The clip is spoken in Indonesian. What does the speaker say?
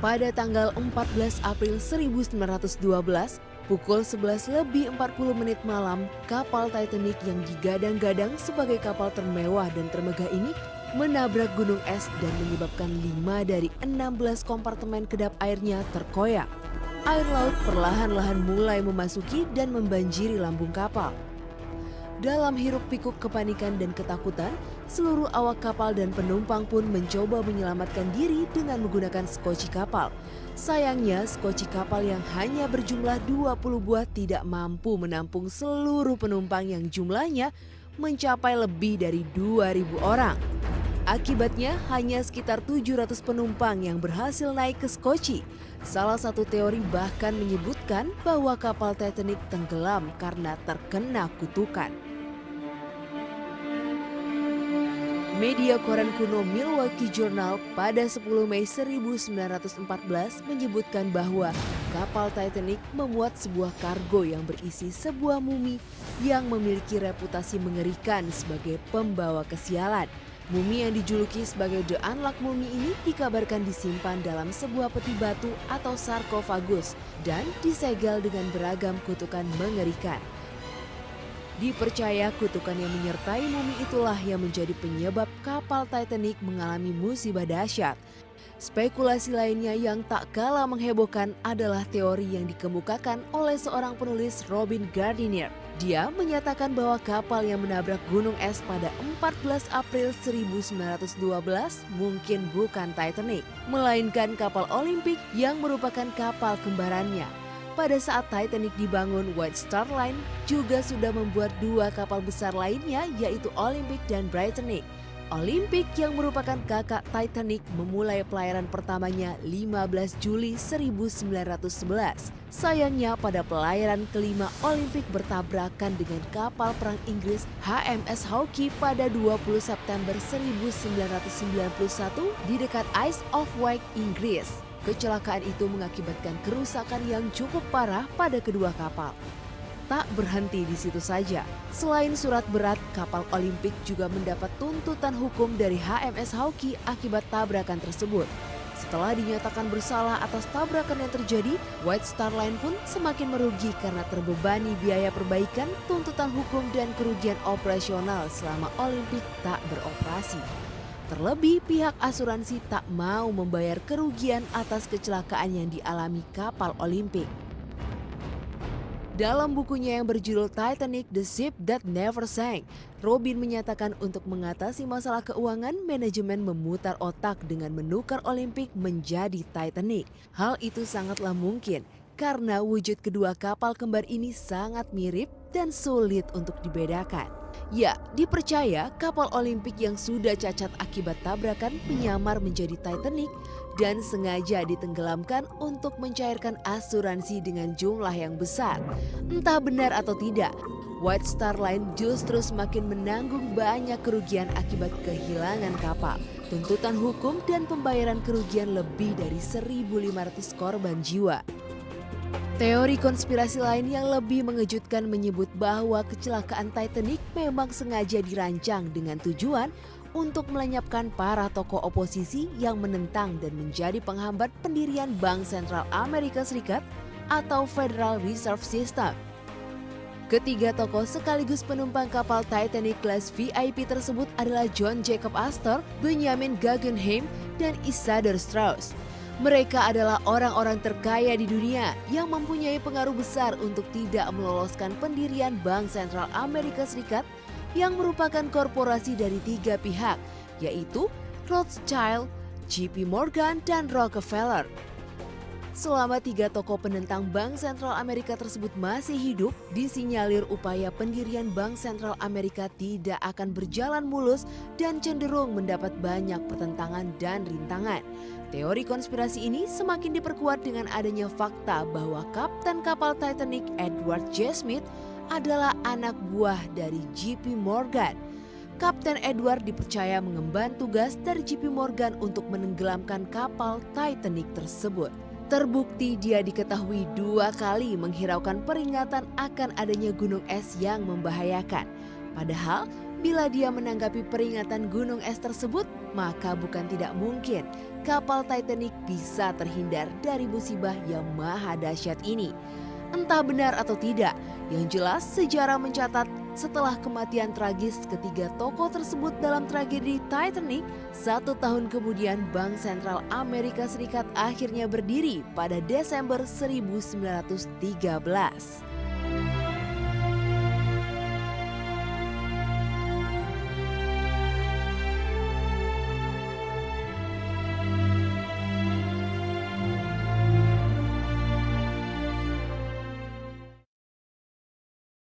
Pada tanggal 14 April 1912, pukul 11:40 malam, kapal Titanic yang digadang-gadang sebagai kapal termewah dan termegah ini menabrak gunung es dan menyebabkan 5 dari 16 kompartemen kedap airnya terkoyak. Air laut perlahan-lahan mulai memasuki dan membanjiri lambung kapal. Dalam hiruk-pikuk kepanikan dan ketakutan, seluruh awak kapal dan penumpang pun mencoba menyelamatkan diri dengan menggunakan skoci kapal. Sayangnya, skoci kapal yang hanya berjumlah 20 buah tidak mampu menampung seluruh penumpang yang jumlahnya mencapai lebih dari 2.000 orang. Akibatnya, hanya sekitar 700 penumpang yang berhasil naik ke skoci. Salah satu teori bahkan menyebutkan bahwa kapal Titanic tenggelam karena terkena kutukan. Media koran kuno Milwaukee Journal pada 10 Mei 1914 menyebutkan bahwa kapal Titanic memuat sebuah kargo yang berisi sebuah mumi yang memiliki reputasi mengerikan sebagai pembawa kesialan. Mumi yang dijuluki sebagai The Unluck Mummy ini dikabarkan disimpan dalam sebuah peti batu atau sarkofagus dan disegel dengan beragam kutukan mengerikan. Dipercaya kutukan yang menyertai mumi itulah yang menjadi penyebab kapal Titanic mengalami musibah dahsyat. Spekulasi lainnya yang tak kalah menghebohkan adalah teori yang dikemukakan oleh seorang penulis Robin Gardiner. Dia menyatakan bahwa kapal yang menabrak gunung es pada 14 April 1912 mungkin bukan Titanic, melainkan kapal Olympic yang merupakan kapal kembarannya. Pada saat Titanic dibangun, White Star Line juga sudah membuat dua kapal besar lainnya yaitu Olympic dan Britannic. Olympic yang merupakan kakak Titanic memulai pelayaran pertamanya 15 Juli 1911. Sayangnya pada pelayaran kelima Olympic bertabrakan dengan kapal perang Inggris HMS Hawke pada 20 September 1991 di dekat Isle of Wight, Inggris. Kecelakaan itu mengakibatkan kerusakan yang cukup parah pada kedua kapal. Tak berhenti di situ saja. Selain surat berat, kapal Olympic juga mendapat tuntutan hukum dari HMS Hawke akibat tabrakan tersebut. Setelah dinyatakan bersalah atas tabrakan yang terjadi, White Star Line pun semakin merugi karena terbebani biaya perbaikan, tuntutan hukum dan kerugian operasional selama Olympic tak beroperasi. Terlebih, pihak asuransi tak mau membayar kerugian atas kecelakaan yang dialami kapal Olympic. Dalam bukunya yang berjudul Titanic, The Ship That Never Sank, Robin menyatakan untuk mengatasi masalah keuangan, manajemen memutar otak dengan menukar Olympic menjadi Titanic. Hal itu sangatlah mungkin karena wujud kedua kapal kembar ini sangat mirip dan sulit untuk dibedakan. Ya, dipercaya kapal Olympic yang sudah cacat akibat tabrakan menyamar menjadi Titanic dan sengaja ditenggelamkan untuk mencairkan asuransi dengan jumlah yang besar. Entah benar atau tidak, White Star Line justru semakin menanggung banyak kerugian akibat kehilangan kapal, tuntutan hukum dan pembayaran kerugian lebih dari 1.500 korban jiwa. Teori konspirasi lain yang lebih mengejutkan menyebut bahwa kecelakaan Titanic memang sengaja dirancang dengan tujuan untuk melenyapkan para tokoh oposisi yang menentang dan menjadi penghambat pendirian Bank Sentral Amerika Serikat atau Federal Reserve System. Ketiga tokoh sekaligus penumpang kapal Titanic kelas VIP tersebut adalah John Jacob Astor, Benjamin Guggenheim, dan Isadore Straus. Mereka adalah orang-orang terkaya di dunia yang mempunyai pengaruh besar untuk tidak meloloskan pendirian Bank Sentral Amerika Serikat yang merupakan korporasi dari tiga pihak, yaitu Rothschild, JP Morgan, dan Rockefeller. Selama tiga tokoh penentang Bank Sentral Amerika tersebut masih hidup, disinyalir upaya pendirian Bank Sentral Amerika tidak akan berjalan mulus dan cenderung mendapat banyak pertentangan dan rintangan. Teori konspirasi ini semakin diperkuat dengan adanya fakta bahwa kapten kapal Titanic Edward J. Smith adalah anak buah dari JP Morgan. Kapten Edward dipercaya mengemban tugas dari JP Morgan untuk menenggelamkan kapal Titanic tersebut. Terbukti dia diketahui 2 kali menghiraukan peringatan akan adanya gunung es yang membahayakan. Padahal Bila dia menanggapi peringatan gunung es tersebut, maka bukan tidak mungkin kapal Titanic bisa terhindar dari musibah yang maha dahsyat ini. Entah benar atau tidak, yang jelas sejarah mencatat setelah kematian tragis ketiga tokoh tersebut dalam tragedi Titanic, 1 tahun kemudian Bank Sentral Amerika Serikat akhirnya berdiri pada Desember 1913.